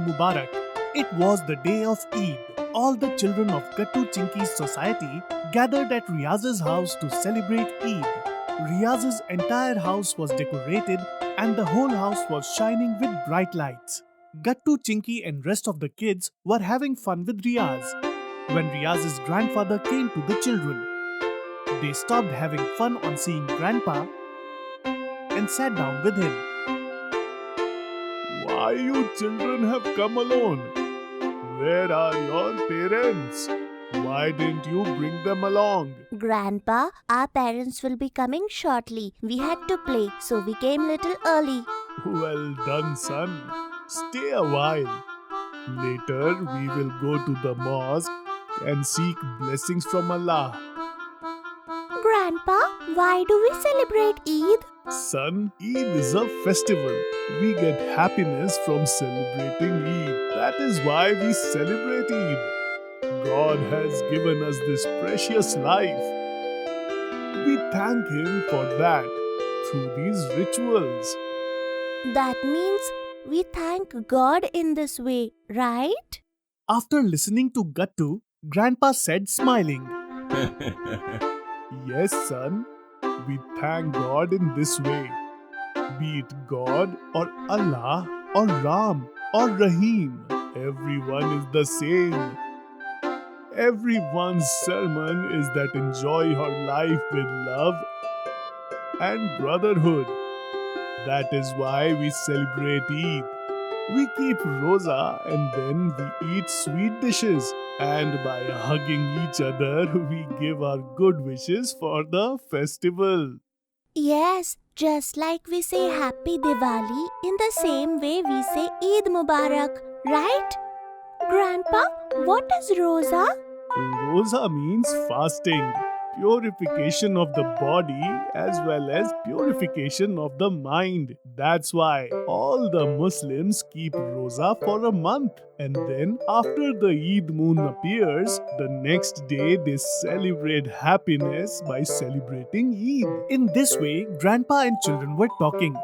Mubarak. It was the day of Eid. All the children of Gattu Chinki's society gathered at Riaz's house to celebrate Eid. Riaz's entire house was decorated and the whole house was shining with bright lights. Gattu Chinky and rest of the kids were having fun with Riaz. When Riaz's grandfather came to the children, they stopped having fun on seeing Grandpa and sat down with him. Why you children have come alone? Where are your parents? Why didn't you bring them along? Grandpa, our parents will be coming shortly. We had to play, so we came little early. Well done, son. Stay a while. Later, we will go to the mosque and seek blessings from Allah. Grandpa, why do we celebrate Eid? Son, Eid is a festival. We get happiness from celebrating Eid. That is why we celebrate Eid. God has given us this precious life. We thank Him for that through these rituals. That means we thank God in this way, right? After listening to Gattu, Grandpa said smiling, Yes, son, we thank God in this way. Be it God or Allah or Ram or Rahim, everyone is the same. Everyone's sermon is that enjoy your life with love and brotherhood. That is why we celebrate Eid. We keep roza and then we eat sweet dishes. And by hugging each other, we give our good wishes for the festival. Yes, just like we say Happy Diwali, in the same way we say Eid Mubarak, right? Grandpa, what is Roza? Roza means fasting, purification of the body as well as purification of the mind. That's why all the Muslims keep Roza for a month. And then after the Eid moon appears, the next day they celebrate happiness by celebrating Eid. In this way, Grandpa and children were talking.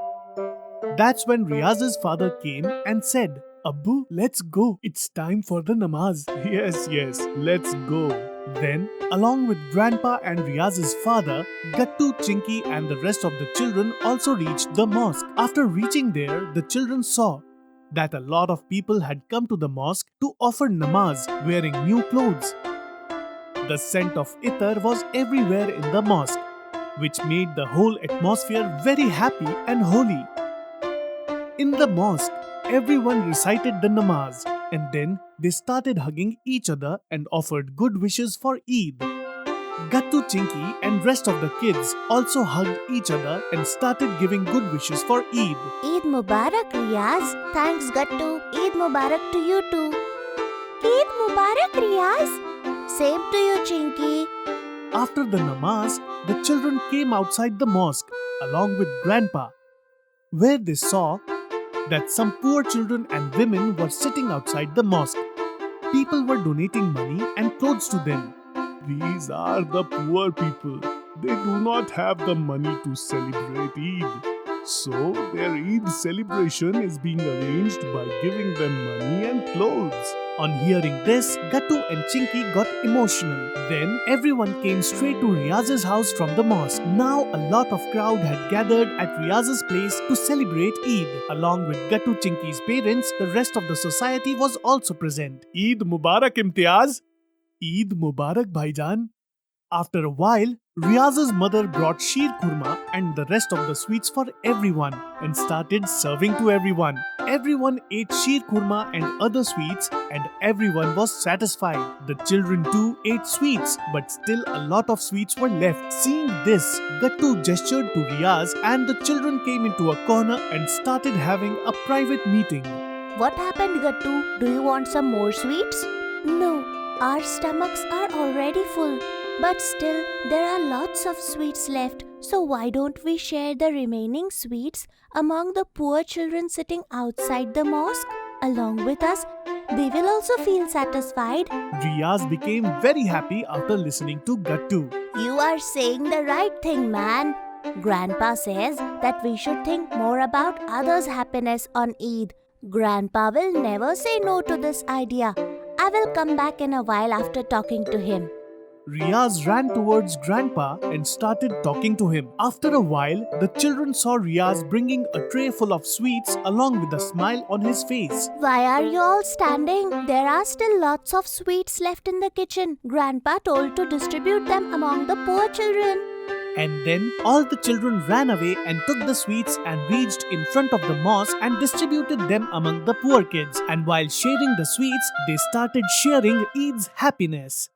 That's when Riaz's father came and said, Abbu, let's go. It's time for the namaz. Yes, let's go. Then, along with Grandpa and Riaz's father, Gattu, Chinky and the rest of the children also reached the mosque. After reaching there, the children saw that a lot of people had come to the mosque to offer namaz wearing new clothes. The scent of itar was everywhere in the mosque, which made the whole atmosphere very happy and holy. In the mosque, everyone recited the namaz and then they started hugging each other and offered good wishes for Eid. Gattu Chinky and rest of the kids also hugged each other and started giving good wishes for Eid. Eid Mubarak, Riaz. Thanks, Gattu. Eid Mubarak to you too. Eid Mubarak, Riaz. Same to you, Chinky. After the namaz, the children came outside the mosque along with Grandpa, where they saw that some poor children and women were sitting outside the mosque. People were donating money and clothes to them. These are the poor people. They do not have the money to celebrate Eid. So their Eid celebration is being arranged by giving them money and clothes. On hearing this, Gattu and Chinky got emotional. Then everyone came straight to Riaz's house from the mosque. Now a lot of crowd had gathered at Riaz's place to celebrate Eid. Along with Gattu Chinky's parents, the rest of the society was also present. Eid Mubarak Imtiaz! Eid Mubarak Bhaijan! After a while, Riaz's mother brought sheer kurma and the rest of the sweets for everyone and started serving to everyone. Everyone ate sheer kurma and other sweets and everyone was satisfied. The children too ate sweets, but still a lot of sweets were left. Seeing this, Gattu gestured to Riaz and the children came into a corner and started having a private meeting. What happened, Gattu? Do you want some more sweets? No, our stomachs are already full. But still, there are lots of sweets left, so why don't we share the remaining sweets among the poor children sitting outside the mosque? Along with us, they will also feel satisfied. Riaz became very happy after listening to Gattu. You are saying the right thing, man. Grandpa says that we should think more about others' happiness on Eid. Grandpa will never say no to this idea. I will come back in a while after talking to him. Riaz ran towards Grandpa and started talking to him. After a while, the children saw Riaz bringing a tray full of sweets along with a smile on his face. Why are you all standing? There are still lots of sweets left in the kitchen. Grandpa told to distribute them among the poor children. And then all the children ran away and took the sweets and reached in front of the mosque and distributed them among the poor kids. And while sharing the sweets, they started sharing Eid's happiness.